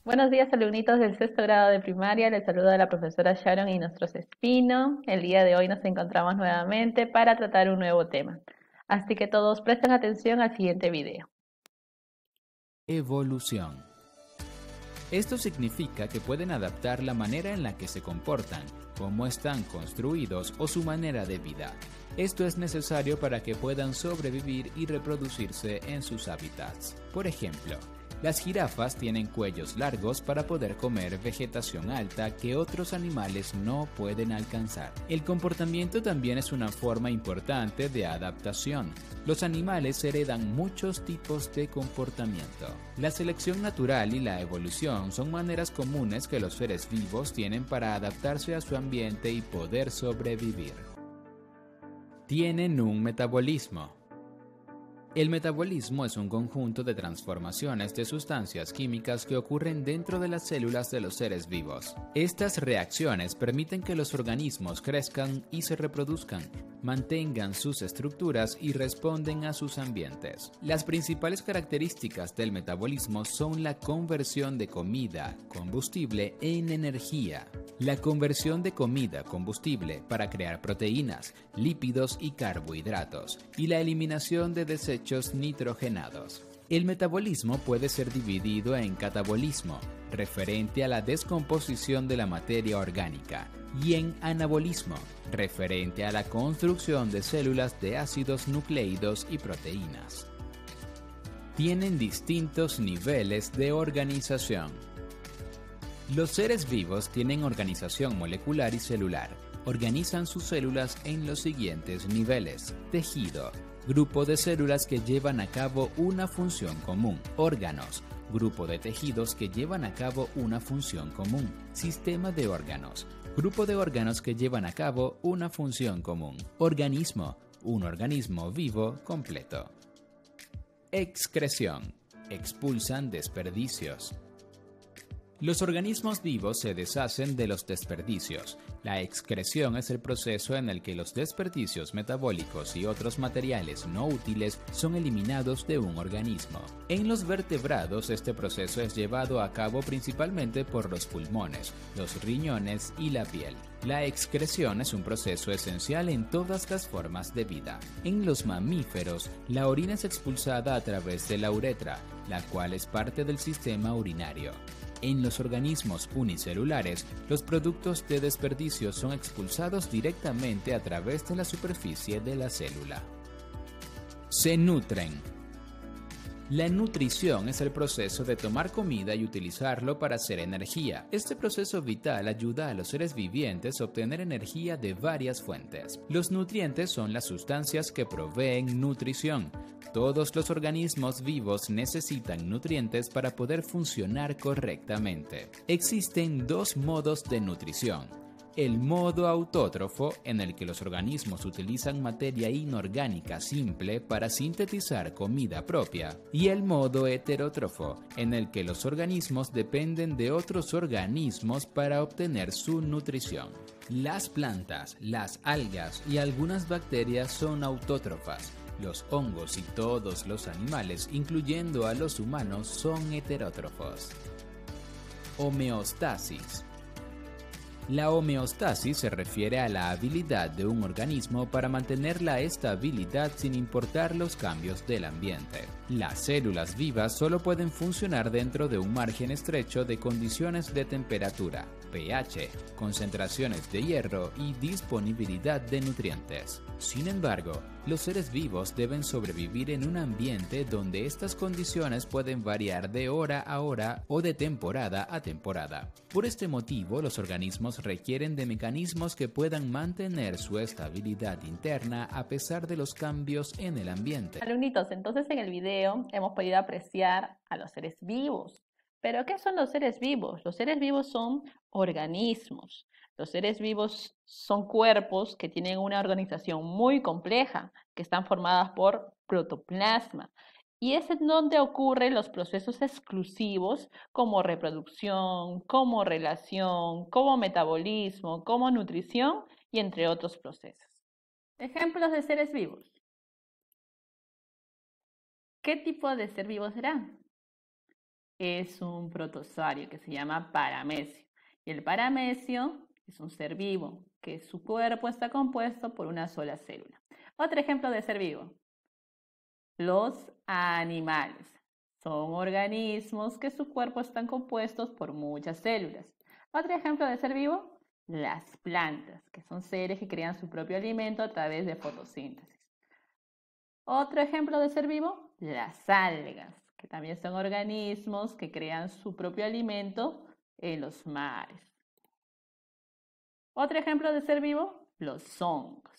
Buenos días, alumnitos del sexto grado de primaria. Les saluda la profesora Sharon y nuestros Espino. El día de hoy nos encontramos nuevamente para tratar un nuevo tema. Así que todos presten atención al siguiente video. Evolución. Esto significa que pueden adaptar la manera en la que se comportan, cómo están construidos o su manera de vida. Esto es necesario para que puedan sobrevivir y reproducirse en sus hábitats. Por ejemplo, las jirafas tienen cuellos largos para poder comer vegetación alta que otros animales no pueden alcanzar. El comportamiento también es una forma importante de adaptación. Los animales heredan muchos tipos de comportamiento. La selección natural y la evolución son maneras comunes que los seres vivos tienen para adaptarse a su ambiente y poder sobrevivir. Tienen un metabolismo. El metabolismo es un conjunto de transformaciones de sustancias químicas que ocurren dentro de las células de los seres vivos. Estas reacciones permiten que los organismos crezcan y se reproduzcan, mantengan sus estructuras y responden a sus ambientes. Las principales características del metabolismo son la conversión de comida, combustible en energía. La conversión de comida, combustible para crear proteínas, lípidos y carbohidratos, y la eliminación de desechos nitrogenados. El metabolismo puede ser dividido en catabolismo, referente a la descomposición de la materia orgánica, y en anabolismo, referente a la construcción de células de ácidos nucleídos y proteínas. Tienen distintos niveles de organización. Los seres vivos tienen organización molecular y celular. Organizan sus células en los siguientes niveles: tejido, grupo de células que llevan a cabo una función común; órganos, grupo de tejidos que llevan a cabo una función común; sistema de órganos, grupo de órganos que llevan a cabo una función común; organismo, un organismo vivo completo. Excreción, expulsan desperdicios. Los organismos vivos se deshacen de los desperdicios. La excreción es el proceso en el que los desperdicios metabólicos y otros materiales no útiles son eliminados de un organismo. En los vertebrados, este proceso es llevado a cabo principalmente por los pulmones, los riñones y la piel. La excreción es un proceso esencial en todas las formas de vida. En los mamíferos, la orina es expulsada a través de la uretra, la cual es parte del sistema urinario. En los organismos unicelulares, los productos de desperdicio son expulsados directamente a través de la superficie de la célula. Se nutren. La nutrición es el proceso de tomar comida y utilizarlo para hacer energía. Este proceso vital ayuda a los seres vivientes a obtener energía de varias fuentes. Los nutrientes son las sustancias que proveen nutrición. Todos los organismos vivos necesitan nutrientes para poder funcionar correctamente. Existen dos modos de nutrición: el modo autótrofo, en el que los organismos utilizan materia inorgánica simple para sintetizar comida propia, y el modo heterótrofo, en el que los organismos dependen de otros organismos para obtener su nutrición. Las plantas, las algas y algunas bacterias son autótrofas. Los hongos y todos los animales, incluyendo a los humanos, son heterótrofos. Homeostasis. La homeostasis se refiere a la habilidad de un organismo para mantener la estabilidad sin importar los cambios del ambiente. Las células vivas solo pueden funcionar dentro de un margen estrecho de condiciones de temperatura, pH, concentraciones de hierro y disponibilidad de nutrientes. Sin embargo, los seres vivos deben sobrevivir en un ambiente donde estas condiciones pueden variar de hora a hora o de temporada a temporada. Por este motivo, los organismos requieren de mecanismos que puedan mantener su estabilidad interna a pesar de los cambios en el ambiente. Alumnitos, entonces en el video hemos podido apreciar a los seres vivos. ¿Pero qué son los seres vivos? Los seres vivos son organismos. Los seres vivos son cuerpos que tienen una organización muy compleja, que están formadas por protoplasma. Y es en donde ocurren los procesos exclusivos como reproducción, como relación, como metabolismo, como nutrición y entre otros procesos. Ejemplos de seres vivos. ¿Qué tipo de ser vivo será? es un protozoario que se llama paramesio. Y el paramesio es un ser vivo, que su cuerpo está compuesto por una sola célula. Otro ejemplo de ser vivo. Los animales son organismos que su cuerpo están compuestos por muchas células. Otro ejemplo de ser vivo, las plantas, que son seres que crean su propio alimento a través de fotosíntesis. Otro ejemplo de ser vivo, las algas, que también son organismos que crean su propio alimento en los mares. Otro ejemplo de ser vivo, los hongos.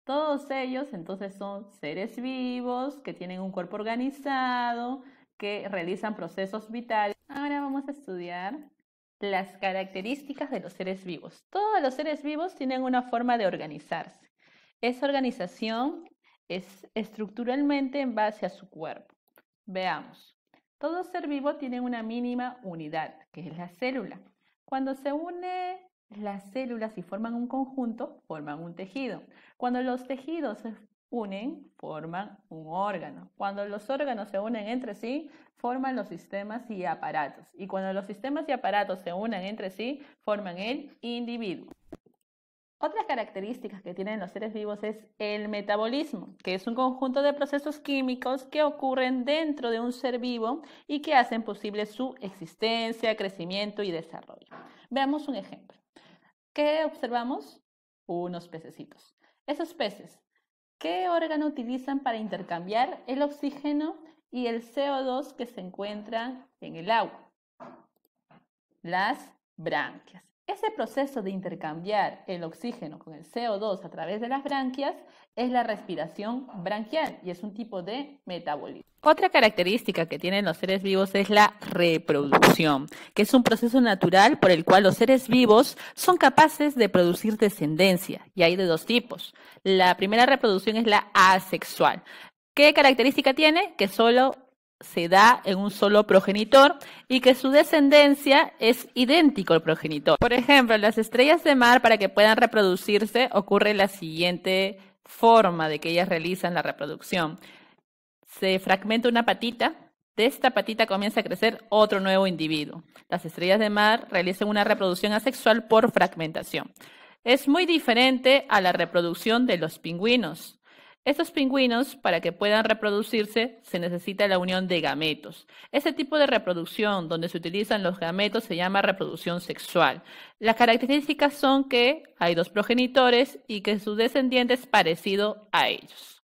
Todos ellos entonces son seres vivos que tienen un cuerpo organizado, que realizan procesos vitales. Ahora vamos a estudiar las características de los seres vivos. Todos los seres vivos tienen una forma de organizarse. Esa organización es estructuralmente en base a su cuerpo. Veamos. Todo ser vivo tiene una mínima unidad, que es la célula. Cuando se unen las células y forman un conjunto, forman un tejido. Cuando los tejidos se unen, forman un órgano. Cuando los órganos se unen entre sí, forman los sistemas y aparatos. Y cuando los sistemas y aparatos se unen entre sí, forman el individuo. Otras características que tienen los seres vivos es el metabolismo, que es un conjunto de procesos químicos que ocurren dentro de un ser vivo y que hacen posible su existencia, crecimiento y desarrollo. Veamos un ejemplo. ¿Qué observamos? Unos pececitos. Esos peces, ¿qué órgano utilizan para intercambiar el oxígeno y el CO2 que se encuentran en el agua? Las branquias. Ese proceso de intercambiar el oxígeno con el CO2 a través de las branquias es la respiración branquial y es un tipo de metabolismo. Otra característica que tienen los seres vivos es la reproducción, que es un proceso natural por el cual los seres vivos son capaces de producir descendencia, y hay de dos tipos. La primera reproducción es la asexual. ¿Qué característica tiene? Que solo se da en un solo progenitor y que su descendencia es idéntico al progenitor. Por ejemplo, las estrellas de mar, para que puedan reproducirse, ocurre la siguiente forma de que ellas realizan la reproducción. Se fragmenta una patita, de esta patita comienza a crecer otro nuevo individuo. Las estrellas de mar realizan una reproducción asexual por fragmentación. Es muy diferente a la reproducción de los pingüinos. Estos pingüinos, para que puedan reproducirse, se necesita la unión de gametos. Ese tipo de reproducción donde se utilizan los gametos se llama reproducción sexual. Las características son que hay dos progenitores y que su descendiente es parecido a ellos.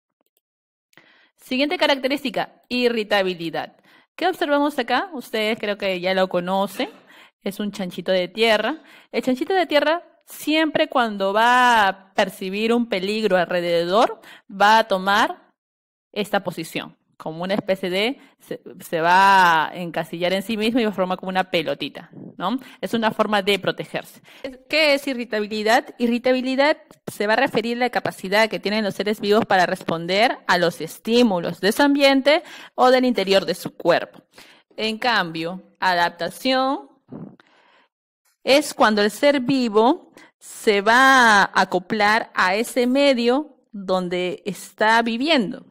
Siguiente característica, irritabilidad. ¿Qué observamos acá? Ustedes creo que ya lo conocen. Es un chanchito de tierra. El chanchito de tierra siempre cuando va a percibir un peligro alrededor, va a tomar esta posición, como una especie de, se va a encasillar en sí mismo y va a formar como una pelotita, ¿no? Es una forma de protegerse. ¿Qué es irritabilidad? Irritabilidad se va a referir a la capacidad que tienen los seres vivos para responder a los estímulos de su ambiente o del interior de su cuerpo. En cambio, adaptación es cuando el ser vivo se va a acoplar a ese medio donde está viviendo.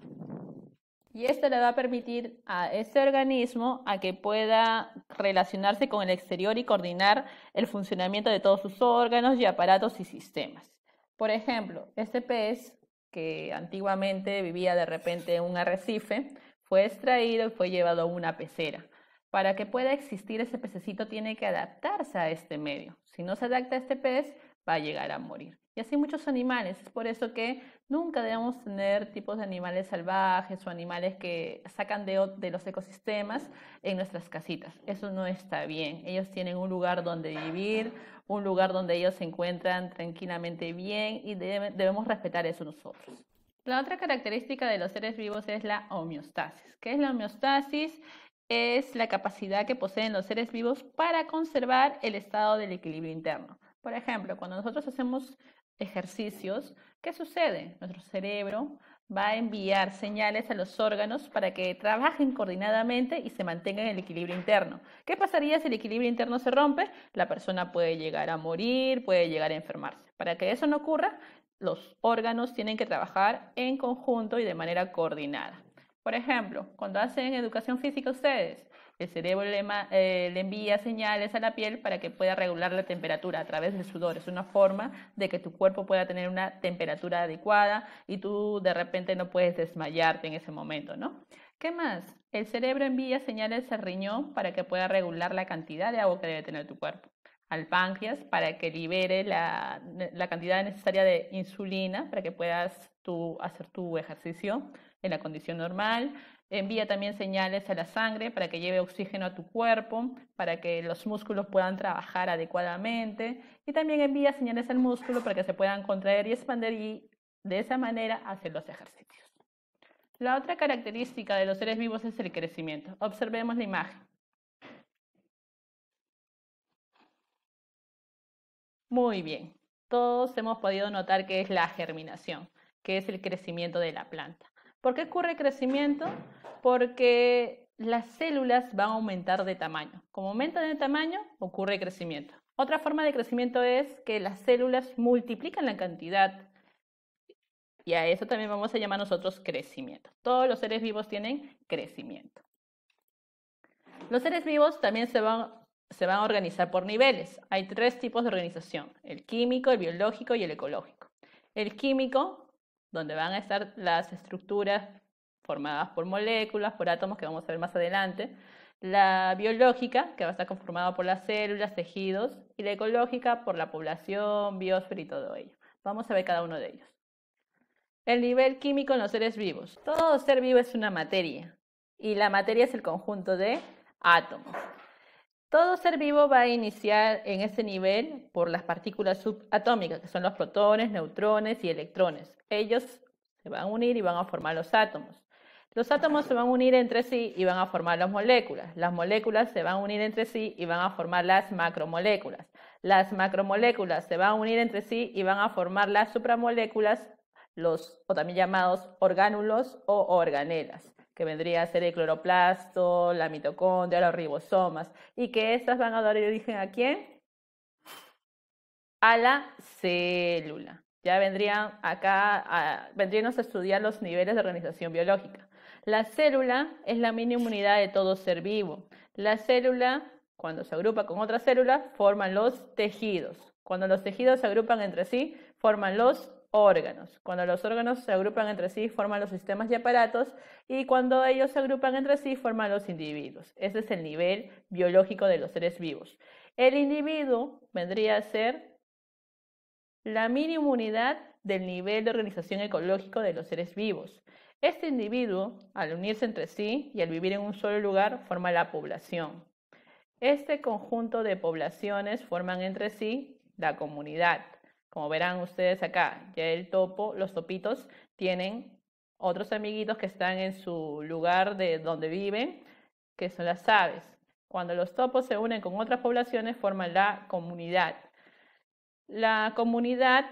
Y esto le va a permitir a ese organismo a que pueda relacionarse con el exterior y coordinar el funcionamiento de todos sus órganos y aparatos y sistemas. Por ejemplo, este pez, que antiguamente vivía de repente en un arrecife, fue extraído y fue llevado a una pecera. Para que pueda existir ese pececito tiene que adaptarse a este medio. Si no se adapta a este pez, va a llegar a morir. Y así muchos animales. Es por eso que nunca debemos tener tipos de animales salvajes o animales que sacan de los ecosistemas en nuestras casitas. Eso no está bien. Ellos tienen un lugar donde vivir, un lugar donde ellos se encuentran tranquilamente bien y debemos respetar eso nosotros. La otra característica de los seres vivos es la homeostasis. ¿Qué es la homeostasis? Es la capacidad que poseen los seres vivos para conservar el estado del equilibrio interno. Por ejemplo, cuando nosotros hacemos ejercicios, ¿qué sucede? Nuestro cerebro va a enviar señales a los órganos para que trabajen coordinadamente y se mantengan el equilibrio interno. ¿Qué pasaría si el equilibrio interno se rompe? La persona puede llegar a morir, puede llegar a enfermarse. Para que eso no ocurra, los órganos tienen que trabajar en conjunto y de manera coordinada. Por ejemplo, cuando hacen educación física ustedes, El cerebro le envía señales a la piel para que pueda regular la temperatura a través del sudor. Es una forma de que tu cuerpo pueda tener una temperatura adecuada y tú de repente no puedes desmayarte en ese momento, ¿no? ¿Qué más? El cerebro envía señales al riñón para que pueda regular la cantidad de agua que debe tener tu cuerpo. Al páncreas para que libere la cantidad necesaria de insulina para que puedas tú hacer tu ejercicio en la condición normal. Envía también señales a la sangre para que lleve oxígeno a tu cuerpo, para que los músculos puedan trabajar adecuadamente. Y también envía señales al músculo para que se puedan contraer y expandir y de esa manera hacer los ejercicios. La otra característica de los seres vivos es el crecimiento. Observemos la imagen. Muy bien. Todos hemos podido notar que es la germinación, que es el crecimiento de la planta. ¿Por qué ocurre el crecimiento? Porque las células van a aumentar de tamaño. Como aumentan de tamaño, ocurre crecimiento. Otra forma de crecimiento es que las células multiplican la cantidad y a eso también vamos a llamar nosotros crecimiento. Todos los seres vivos tienen crecimiento. Los seres vivos también se van a organizar por niveles. Hay 3 tipos de organización: el químico, el biológico y el ecológico. El químico, donde van a estar las estructuras formadas por moléculas, por átomos, que vamos a ver más adelante. La biológica, que va a estar conformada por las células, tejidos, y la ecológica por la población, biosfera y todo ello. Vamos a ver cada uno de ellos. El nivel químico en los seres vivos. Todo ser vivo es una materia, y la materia es el conjunto de átomos. Todo ser vivo va a iniciar en ese nivel por las partículas subatómicas, que son los protones, neutrones y electrones. Ellos se van a unir y van a formar los átomos. Los átomos se van a unir entre sí y van a formar las moléculas. Las moléculas se van a unir entre sí y van a formar las macromoléculas. Las macromoléculas se van a unir entre sí y van a formar las supramoléculas, o también llamados orgánulos o organelas, que vendría a ser el cloroplasto, la mitocondria, los ribosomas, y que estas van a dar origen ¿a quién? A la célula. Ya vendrían vendríamos a estudiar los niveles de organización biológica. La célula es la mínima unidad de todo ser vivo. La célula, cuando se agrupa con otras células, forman los tejidos. Cuando los tejidos se agrupan entre sí, forman los órganos. Cuando los órganos se agrupan entre sí, forman los sistemas y aparatos, y cuando ellos se agrupan entre sí, forman los individuos. Ese es el nivel biológico de los seres vivos. El individuo vendría a ser la mínima unidad del nivel de organización ecológico de los seres vivos. Este individuo, al unirse entre sí y al vivir en un solo lugar, forma la población. Este conjunto de poblaciones forman entre sí la comunidad. Como verán ustedes acá, ya los topitos tienen otros amiguitos que están en su lugar de donde viven, que son las aves. Cuando los topos se unen con otras poblaciones, forman la comunidad. La comunidad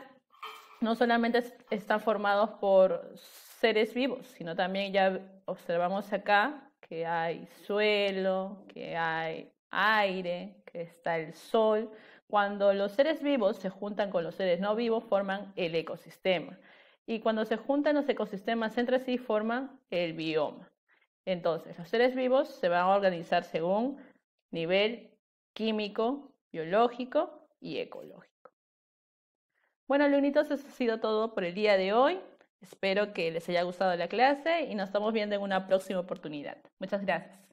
no solamente están formados por seres vivos, sino también ya observamos acá que hay suelo, que hay aire, que está el sol. Cuando los seres vivos se juntan con los seres no vivos, forman el ecosistema. Y cuando se juntan los ecosistemas entre sí, forman el bioma. Entonces, los seres vivos se van a organizar según nivel químico, biológico y ecológico. Bueno, alumnitos, eso ha sido todo por el día de hoy. Espero que les haya gustado la clase y nos estamos viendo en una próxima oportunidad. Muchas gracias.